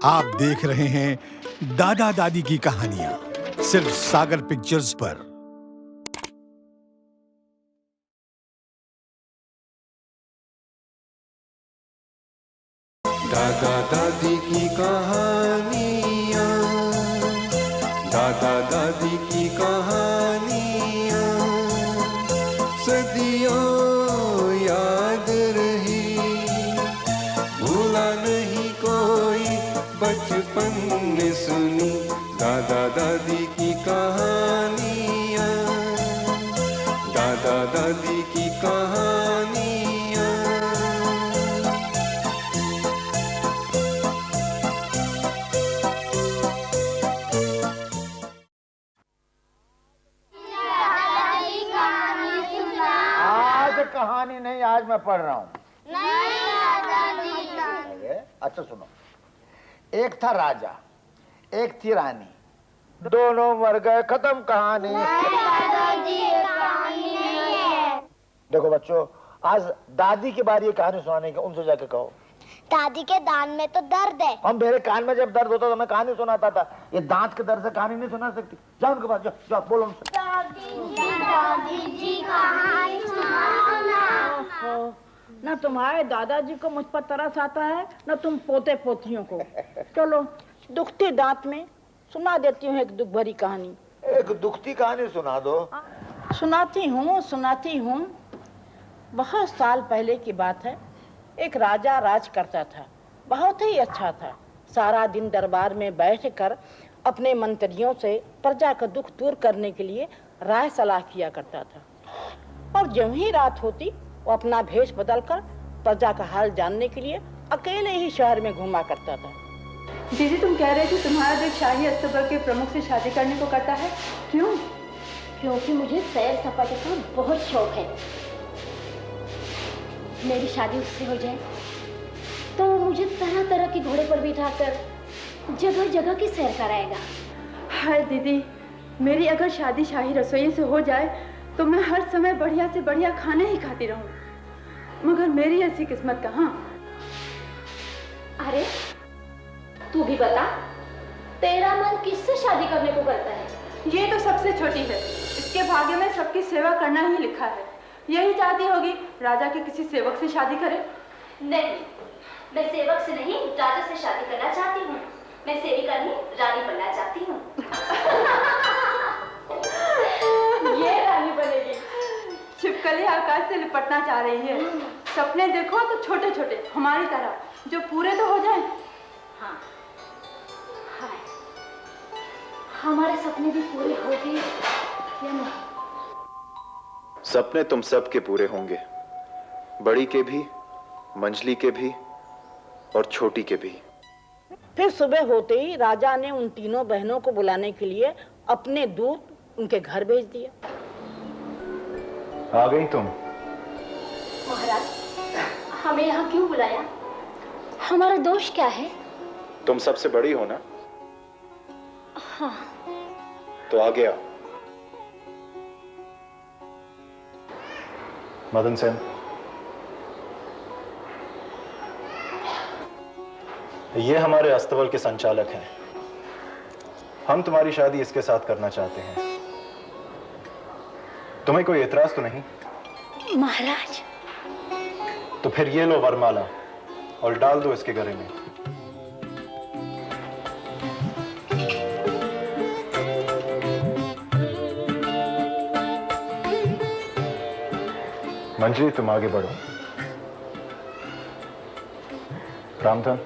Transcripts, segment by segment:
आप देख रहे हैं दादा दादी की कहानियां सिर्फ सागर पिक्चर्स पर। दादा दादी की कहानियां, दादा दादी की कहानियां सदियों याद रही, भूला नहीं कोई बचपन ने सुनी। दादा दादी की कहानियां, दादा दादी की कहानियां। कहानी नहीं, आज मैं पढ़ रहा हूँ। अच्छा सुनो, एक था राजा, एक थी रानी, दोनों मर गए, खत्म कहानी। देखो बच्चों, आज दादी के बारे ये कहानी सुनाने की, उनसे जाके कहो। दादी के दांत में तो दर्द है। हम मेरे कान में जब दर्द होता तो मैं कहानी सुनाता था, ये दांत के दर्द से कहानी नहीं सुना सकती। जाओ उनके पास, जाओ बोलो उनसे। दादी जी कहानी सुनाओ ना। न तुम्हारे दादाजी को मुझ पर तरस आता है, न तुम पोते पोतियों को। चलो दुखती दांत में सुना देती हूँ एक दुख भरी कहानी। एक दुखती कहानी सुना दो। सुनाती हूँ। बहुत साल पहले की बात है। एक राजा राज करता था, बहुत ही अच्छा था। सारा दिन दरबार में बैठकर अपने मंत्रियों से प्रजा का दुख दूर करने के लिए राय सलाह किया करता था। और जब ही रात होती वो अपना भेष बदलकर प्रजा का हाल जानने के लिए अकेले ही शहर में घूमा करता था। दीदी तुम कह रहे थे तुम्हारा दिल शाही अस्तबल के प्रमुख से शादी करने को करता है, क्यों? क्योंकि मुझे सैर सपाटे का बहुत शौक है। मेरी शादी उससे हो जाए तो वो मुझे तरह तरह के घोड़े पर बिठाकर जगह जगह की सैर कराएगा। हाय दीदी, मेरी अगर शादी शाही रसोई से हो जाए तो मैं हर समय बढ़िया से बढ़िया खाने ही खाती रहूं, मगर मेरी ऐसी किस्मत कहाँ। अरे तू भी बता, तेरा मन किससे शादी करने को करता है? ये तो सबसे छोटी है, इसके भाग्य में सबकी सेवा करना ही लिखा है। यही चाहती होगी राजा के किसी सेवक से शादी करे। नहीं, मैं सेवक से नहीं राजा से शादी करना चाहती हूँ। मैं सेविका नहीं रानी बनना चाहती हूँ। ये रानी बनेगी। छिपकली आकाश से लिपटना चाह रही है। सपने देखो तो छोटे छोटे हमारी तरह, जो पूरे तो हो जाए। हाँ, हाय, हमारे सपने भी पूरे हो गए या नहीं? सपने तुम सब के पूरे होंगे, बड़ी के भी, मंझली के भी और छोटी के भी। फिर सुबह होते ही राजा ने उन तीनों बहनों को बुलाने के लिए अपने दूत उनके घर भेज दिया। आ गई तुम? महाराज, हमें यहाँ क्यों बुलाया? हमारा दोष क्या है? तुम सबसे बड़ी हो ना? हाँ। तो आ गया। मदन सेन, ये हमारे अस्तबल के संचालक हैं। हम तुम्हारी शादी इसके साथ करना चाहते हैं। तुम्हें कोई एतराज तो नहीं? महाराज। तो फिर ये लो वरमाला और डाल दो इसके गले में। मंजरी तुम आगे बढ़ो। रामधन,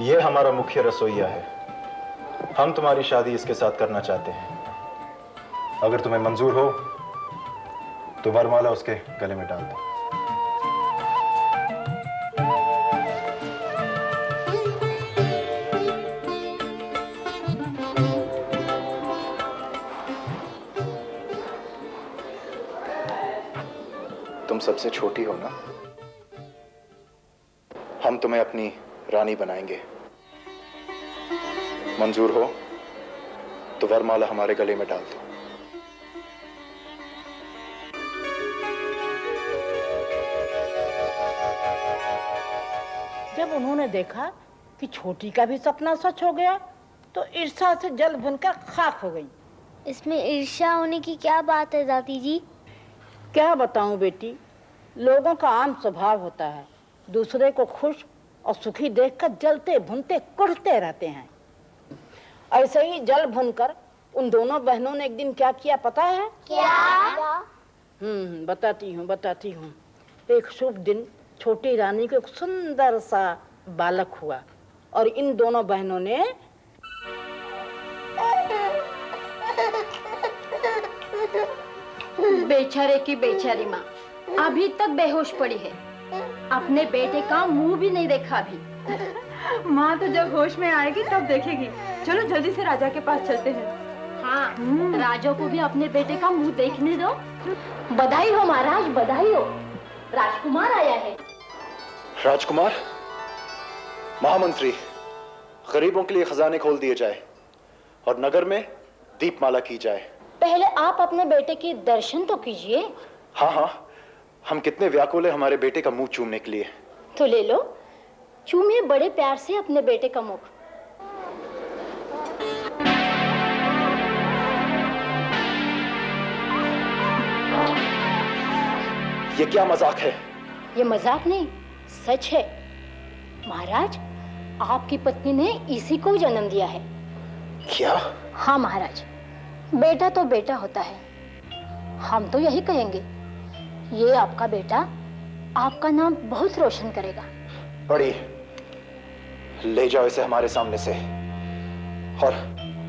ये हमारा मुख्य रसोइया है। हम तुम्हारी शादी इसके साथ करना चाहते हैं। अगर तुम्हें मंजूर हो तो वरमाला उसके गले में डाल दो। तुम सबसे छोटी हो ना? हम तुम्हें अपनी रानी बनाएंगे। मंजूर हो तो वरमाला हमारे गले में डाल दो। महाराज, हमें यहाँ क्यों बुलाया? हमारा दोष क्या है? छिपकली आकाश से लिपटना चाह रही है। सपने देखो तो छोटे छोटे हमारी तरह, जो पूरे तो हो जाए। जब उन्होंने देखा कि छोटी का भी सपना सच हो गया तो ईर्ष्या से जल भुनकर खाक हो गई। इसमें ईर्ष्या होने की क्या बात है दादी जी? क्या बताऊं बेटी, लोगों का आम स्वभाव होता है, दूसरे को खुश और सुखी देखकर जलते भुनते कुढ़ते रहते हैं। ऐसे ही जल भुनकर उन दोनों बहनों ने एक दिन क्या किया पता है? क्या? बताती हूँ। एक शुभ दिन छोटी रानी को एक सुंदर सा बालक हुआ और इन दोनों बहनों ने बेचारे की बेचारी माँ अभी तक बेहोश पड़ी है, अपने बेटे का मुंह भी नहीं देखा अभी। माँ तो जब होश में आएगी तब देखेगी। चलो जल्दी से राजा के पास चलते हैं। हाँ, राजा को भी अपने बेटे का मुंह देखने दो। बधाई हो महाराज, बधाई हो, राजकुमार आया है। राजकुमार, महामंत्री, गरीबों के लिए खजाने खोल दिए जाए और नगर में दीपमाला की जाए। पहले आप अपने बेटे के दर्शन तो कीजिए। हाँ, हम कितने व्याकुल हैं हमारे बेटे का मुंह चूमने के लिए। तो ले लो, चूमिए बड़े प्यार से अपने बेटे का मुख। ये क्या मजाक है? ये मजाक नहीं, सच है। महाराज, आपकी पत्नी ने इसी को जन्म दिया है। क्या? हाँ महाराज, बेटा तो बेटा होता है। हम तो यही कहेंगे, ये आपका बेटा आपका नाम बहुत रोशन करेगा। बड़ी, ले जाओ इसे हमारे सामने से और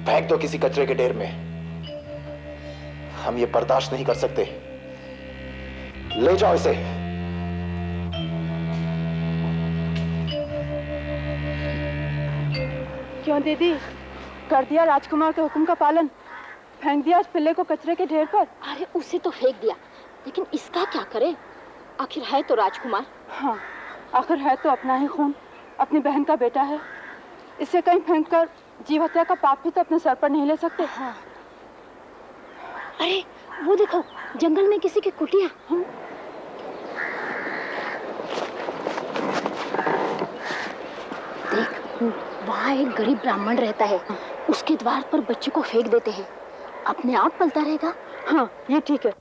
फेंक दो किसी कचरे के ढेर में। हम ये बर्दाश्त नहीं कर सकते। ले जाओ इसे। क्यों दीदी, कर दिया राजकुमार के हुक्म का पालन? फेंक दिया उस पिल्ले को कचरे के ढेर पर? अरे उसे तो फेंक दिया, लेकिन इसका क्या करे? आखिर है तो राजकुमार। हाँ, आखिर है तो अपना ही खून, अपनी बहन का बेटा है। इसे कहीं फेंककर जीव हत्या का पाप भी तो अपने सर पर नहीं ले सकते। हाँ। अरे वो देखो, जंगल में किसी की कुटिया। देख, वहाँ एक गरीब ब्राह्मण रहता है, उसके द्वार पर बच्चे को फेंक देते हैं, अपने आप पलता रहेगा। हाँ, ये ठीक है।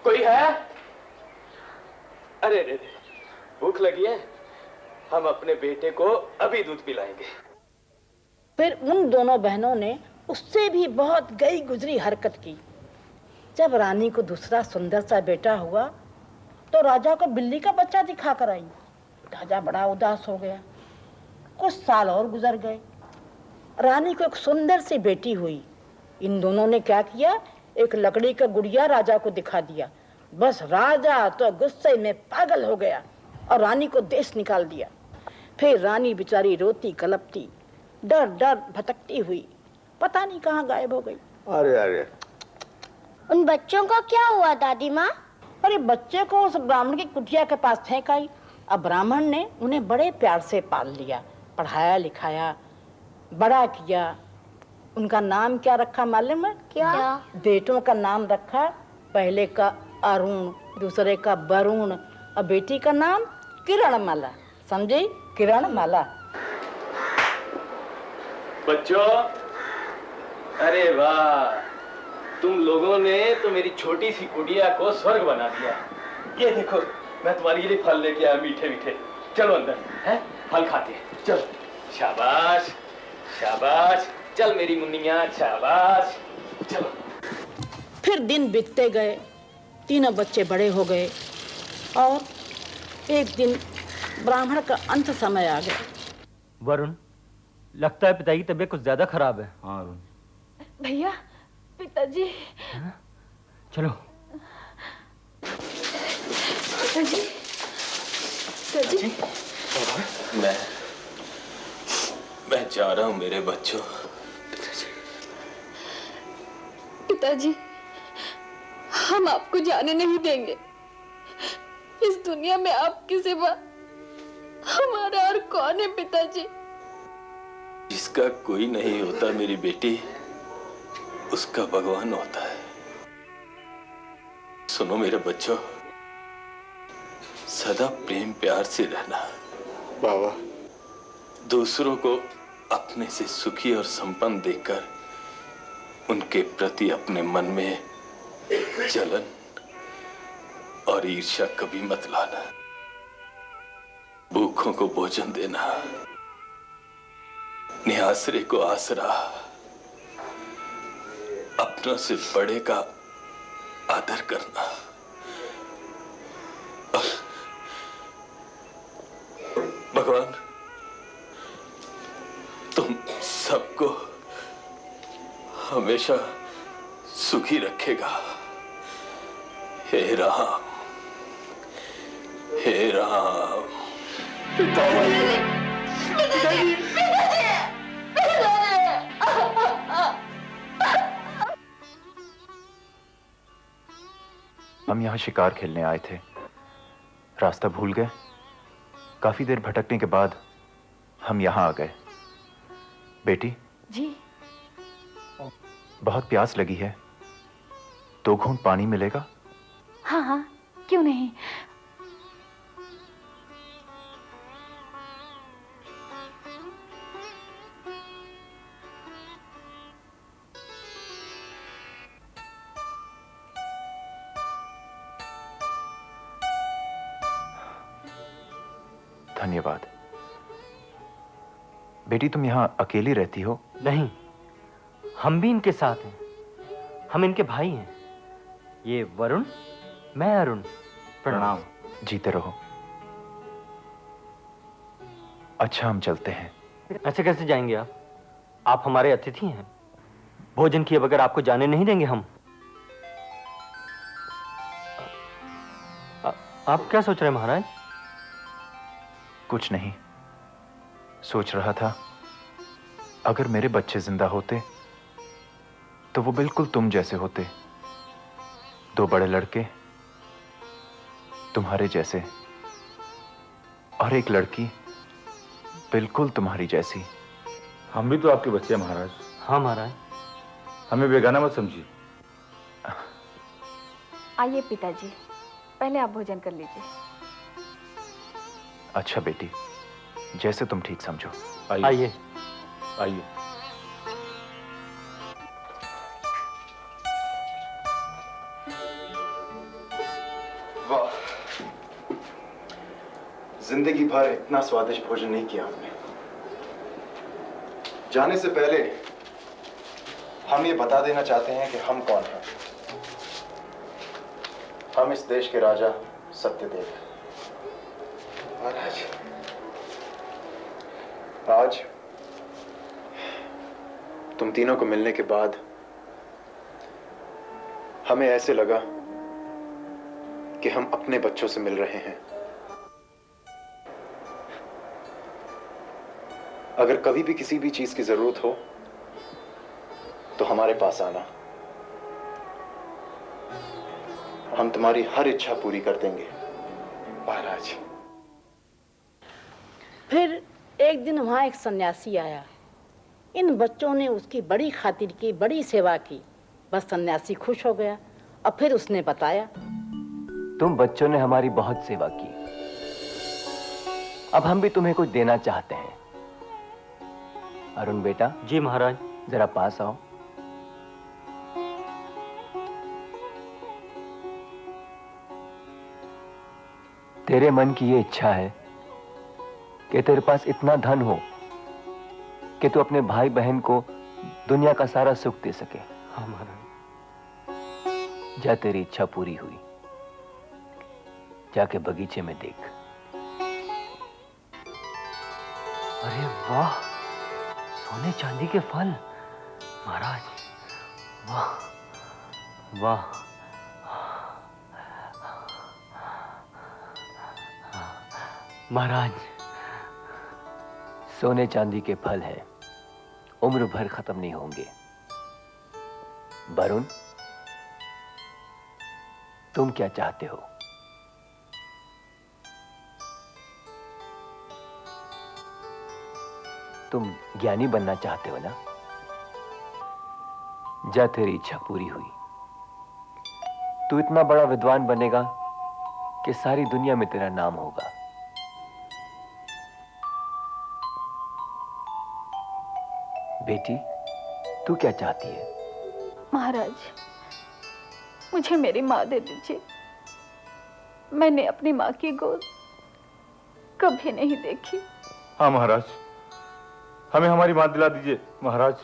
कोई है? अरे रे, भूख लगी है, हम अपने बेटे को अभी दूध पिलाएंगे। फिर उन दोनों बहनों ने उससे भी बहुत गई गुजरी हरकत की। जब रानी को दूसरा सुंदर सा बेटा हुआ तो राजा को बिल्ली का बच्चा दिखा कर आई। राजा बड़ा उदास हो गया। कुछ साल और गुजर गए। रानी को एक सुंदर सी बेटी हुई। इन दोनों ने क्या किया, एक लकड़ी का गुड़िया राजा को दिखा दिया। बस राजा तो गुस्से में पागल हो गया और रानी को देश निकाल दिया। फिर रानी बेचारी रोती कलपती, डर डर भटकती हुई पता नहीं कहाँ गायब हो गई। अरे उन बच्चों का क्या हुआ दादी माँ? अरे बच्चे को उस ब्राह्मण की कुटिया के पास फेंक आई। अब ब्राह्मण ने उन्हें बड़े प्यार से पाल लिया, पढ़ाया लिखाया, बड़ा किया। उनका नाम क्या रखा मालूम है? क्या? बेटों का नाम रखा, पहले का अरुण, दूसरे का वरुण और बेटी का नाम किरणमाला। समझी? किरणमाला। बच्चों, अरे वाह, तुम लोगों ने तो मेरी छोटी सी कुटिया को स्वर्ग बना दिया। ये देखो, मैं तुम्हारे लिए फल लेके आया, मीठे मीठे। चलो अंदर, हैं? फल खाते हैं। चलो। शाबाश शाबाश, चल मेरी मुन्निया, शाबाश, चलो। फिर दिन बीतते गए, तीनों बच्चे बड़े हो गए और एक दिन ब्राह्मण का अंत समय आ गया। वरुण, लगता है पिता की तबीयत कुछ ज्यादा खराब है। हाँ अरुण, भैया, पिताजी। चलो। पिताजी, पिताजी। मैं जा रहा हूं मेरे बच्चों। पिताजी, हम आपको जाने नहीं देंगे। इस दुनिया में आपके सिवा हमारा और कौन है पिताजी? जिसका कोई नहीं होता मेरी बेटी, उसका भगवान होता है। सुनो मेरे बच्चों, सदा प्रेम प्यार से रहना। बाबा, दूसरों को अपने से सुखी और संपन्न देखकर उनके प्रति अपने मन में जलन और ईर्ष्या कभी मत लाना। भूखों को भोजन देना, निआसरे को आसरा, अपनों से बड़े का आदर करना। भगवान तुम सबको हमेशा सुखी रखेगा। हे राम, हे राम। हम यहाँ शिकार खेलने आए थे, रास्ता भूल गए। काफी देर भटकने के बाद हम यहाँ आ गए। बेटी जी। बहुत प्यास लगी है, 2 घूंट पानी मिलेगा? हाँ हाँ, क्यों नहीं। धन्यवाद। बेटी तुम यहाँ अकेली रहती हो? नहीं, हम भी इनके साथ हैं। हम इनके भाई हैं। ये वरुण, मैं अरुण। प्रणाम। जीते रहो। अच्छा, हम चलते हैं। ऐसे कैसे जाएंगे आप? आप हमारे अतिथि हैं। भोजन किए बगैर आपको जाने नहीं देंगे हम। आप क्या सोच रहे हैं महाराज? कुछ नहीं, सोच रहा था अगर मेरे बच्चे जिंदा होते तो वो बिल्कुल तुम जैसे होते। 2 बड़े लड़के तुम्हारे जैसे और एक लड़की बिल्कुल तुम्हारी जैसी। हम भी तो आपके बच्चे हैं महाराज। हाँ महाराज। हमें बेगाना मत समझिए। आइए पिताजी, पहले आप भोजन कर लीजिए। अच्छा बेटी, जैसे तुम ठीक समझो। आइए। आइए। वाह, जिंदगी भर इतना स्वादिष्ट भोजन नहीं किया हमने। जाने से पहले हम ये बता देना चाहते हैं कि हम कौन हैं। हम इस देश के राजा सत्यदेव हैं। महाराज, आज तुम तीनों को मिलने के बाद हमें ऐसे लगा कि हम अपने बच्चों से मिल रहे हैं। अगर कभी भी किसी भी चीज की जरूरत हो तो हमारे पास आना, हम तुम्हारी हर इच्छा पूरी कर देंगे महाराज। फिर एक दिन वहां एक सन्यासी आया। इन बच्चों ने उसकी बड़ी खातिर की, बड़ी सेवा की। बस सन्यासी खुश हो गया और फिर उसने बताया, तुम बच्चों ने हमारी बहुत सेवा की, अब हम भी तुम्हें कुछ देना चाहते हैं। अरुण बेटा। जी महाराज। जरा पास आओ। तेरे मन की ये इच्छा है कि तेरे पास इतना धन हो कि तू अपने भाई बहन को दुनिया का सारा सुख दे सके। हाँ महाराज। जा, तेरी इच्छा पूरी हुई। जाके बगीचे में देख। अरे वाह, सोने चांदी के फल। महाराज, वाह वाह, महाराज, सोने चांदी के फल हैं, उम्र भर खत्म नहीं होंगे। वरुण, तुम क्या चाहते हो? तुम ज्ञानी बनना चाहते हो ना? जा, तेरी इच्छा पूरी हुई। तू इतना बड़ा विद्वान बनेगा कि सारी दुनिया में तेरा नाम होगा। बेटी, तू क्या चाहती है? महाराज, मुझे मेरी माँ दे दीजिए। मैंने अपनी माँ की गोद कभी नहीं देखी। हाँ महाराज, हमें हमारी माँ दिला दीजिए महाराज।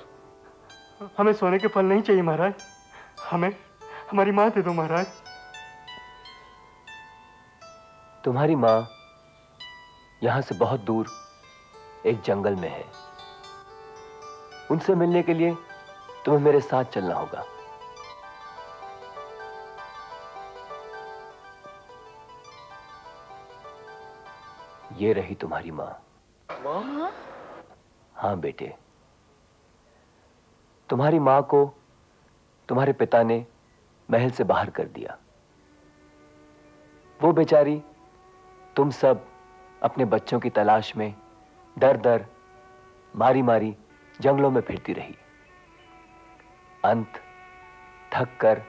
हमें सोने के फल नहीं चाहिए महाराज, हमें हमारी माँ दे दो महाराज। तुम्हारी माँ यहां से बहुत दूर एक जंगल में है। उनसे मिलने के लिए तुम्हें मेरे साथ चलना होगा। ये रही तुम्हारी माँ। माँ? हाँ बेटे, तुम्हारी माँ को तुम्हारे पिता ने महल से बाहर कर दिया। वो बेचारी तुम सब अपने बच्चों की तलाश में डर डर, मारी मारी जंगलों में फिरती रही। अंत थक कर,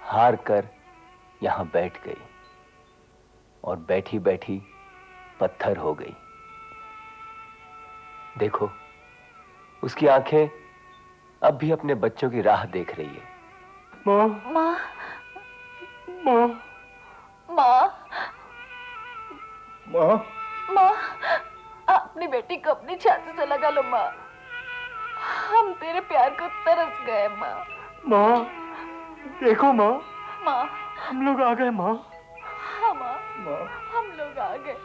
हार कर यहां बैठ गई और बैठी बैठी पत्थर हो गई। देखो, उसकी आंखें अब भी अपने बच्चों की राह देख रही है। माँ, माँ, माँ, माँ, माँ, माँ, अपनी बेटी को अपनी छाती से लगा लो माँ। हम तेरे प्यार को तरस गए माँ। माँ, देखो माँ, माँ, हम लोग आ गए माँ। हाँ माँ, हम लोग आ गए।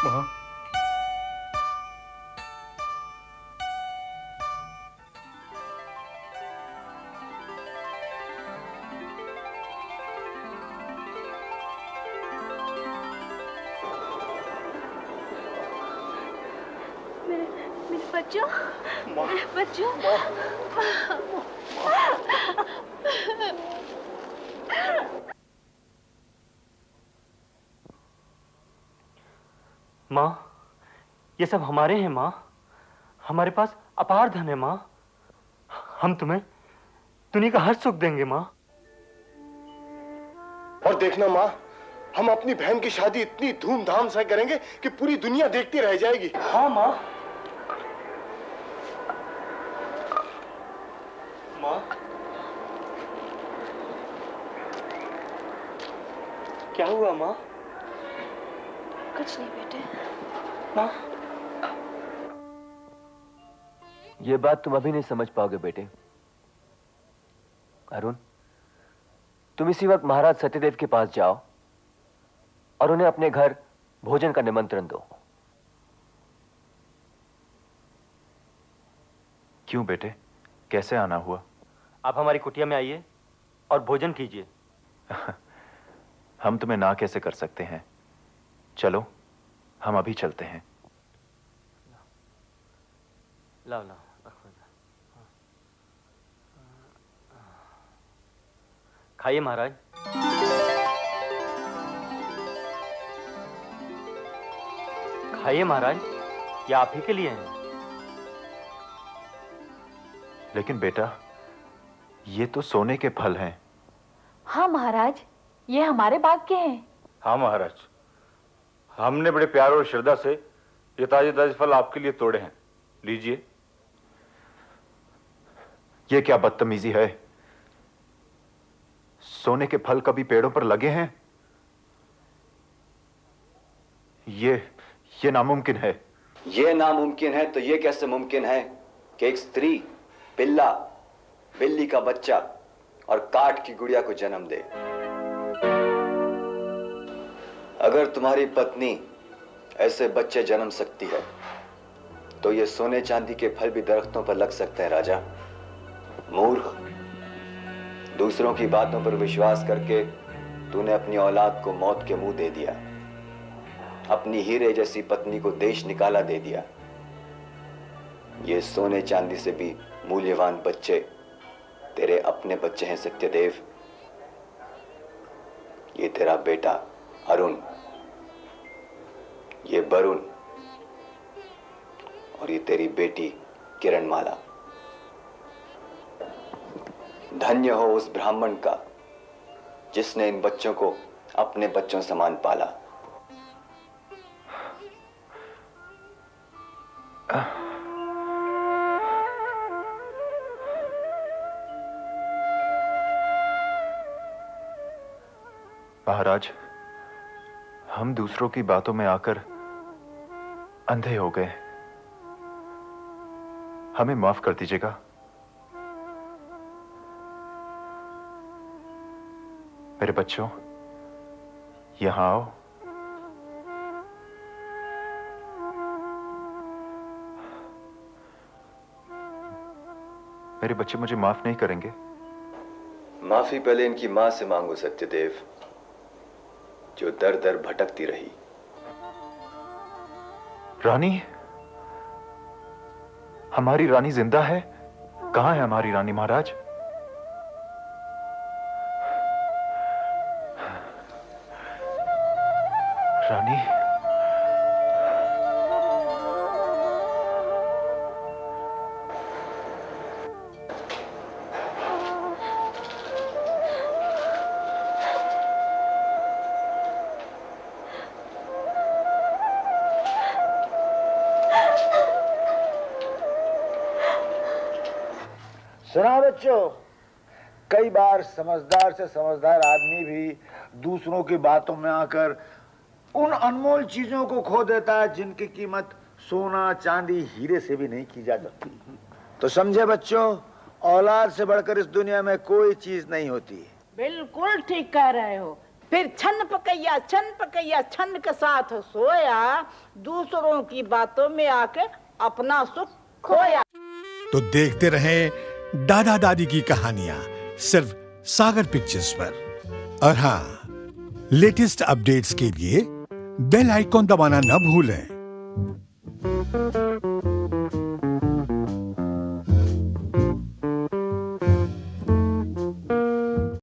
माँ, मेरे बच्चों, मेरे बच्चों। माँ, ये सब हमारे हैं माँ। हमारे पास अपार धन है माँ। हम तुम्हें दुनिया का हर सुख देंगे माँ। और देखना माँ, हम अपनी बहन की शादी इतनी धूमधाम से करेंगे कि पूरी दुनिया देखती रह जाएगी। हाँ माँ। माँ, क्या हुआ माँ? कुछ नहीं बेटे। माँ, ये बात तुम अभी नहीं समझ पाओगे बेटे। अरुण, तुम इसी वक्त महाराज सत्यदेव के पास जाओ और उन्हें अपने घर भोजन का निमंत्रण दो। क्यों बेटे, कैसे आना हुआ? आप हमारी कुटिया में आइए और भोजन कीजिए। हम तुम्हें ना कैसे कर सकते हैं? चलो, हम अभी चलते हैं। लाओ लाओ, खाइए महाराज। खाइए महाराज, ये आप ही के लिए हैं। लेकिन बेटा, ये तो सोने के फल हैं। हाँ महाराज, ये हमारे बाग के हैं। हाँ महाराज, हमने बड़े प्यार और श्रद्धा से ये ताजे ताजे फल आपके लिए तोड़े हैं। लीजिए। ये क्या बदतमीजी है? सोने के फल कभी पेड़ों पर लगे हैं? ये नामुमकिन है। ये नामुमकिन है तो ये कैसे मुमकिन है कि एक स्त्री पिल्ला, बिल्ली का बच्चा और काठ की गुड़िया को जन्म दे? अगर तुम्हारी पत्नी ऐसे बच्चे जन्म सकती है तो ये सोने चांदी के फल भी दरख्तों पर लग सकते हैं राजा। मूर्ख, दूसरों की बातों पर विश्वास करके तूने अपनी औलाद को मौत के मुंह दे दिया। अपनी हीरे जैसी पत्नी को देश निकाला दे दिया। ये सोने चांदी से भी मूल्यवान बच्चे तेरे अपने बच्चे हैं सत्यदेव। ये तेरा बेटा अरुण, ये वरुण और ये तेरी बेटी किरणमाला। धन्य हो उस ब्राह्मण का जिसने इन बच्चों को अपने बच्चों समान पाला। महाराज, हम दूसरों की बातों में आकर अंधे हो गए। हमें माफ कर दीजिएगा। मेरे बच्चों, यहां आओ। मेरे बच्चे मुझे माफ नहीं करेंगे? माफी पहले इनकी मां से मांगो सत्यदेव, जो दर दर भटकती रही। रानी? हमारी रानी जिंदा है? कहां है हमारी रानी महाराज? रानी? सुना बच्चों, कई बार समझदार से समझदार आदमी भी दूसरों की बातों में आकर उन अनमोल चीजों को खो देता है जिनकी कीमत सोना चांदी हीरे से भी नहीं की जा सकती। तो समझे बच्चों, औलाद से बढ़कर इस दुनिया में कोई चीज नहीं होती। बिल्कुल ठीक कह रहे हो। फिर छन पकैया छन के साथ सोया, दूसरों की बातों में आके अपना सुख खोया। तो देखते रहें दादा दादी की कहानियां सिर्फ सागर पिक्चर्स पर। और हाँ, लेटेस्ट अपडेट्स के लिए बेल आइकॉन दबाना न भूलें।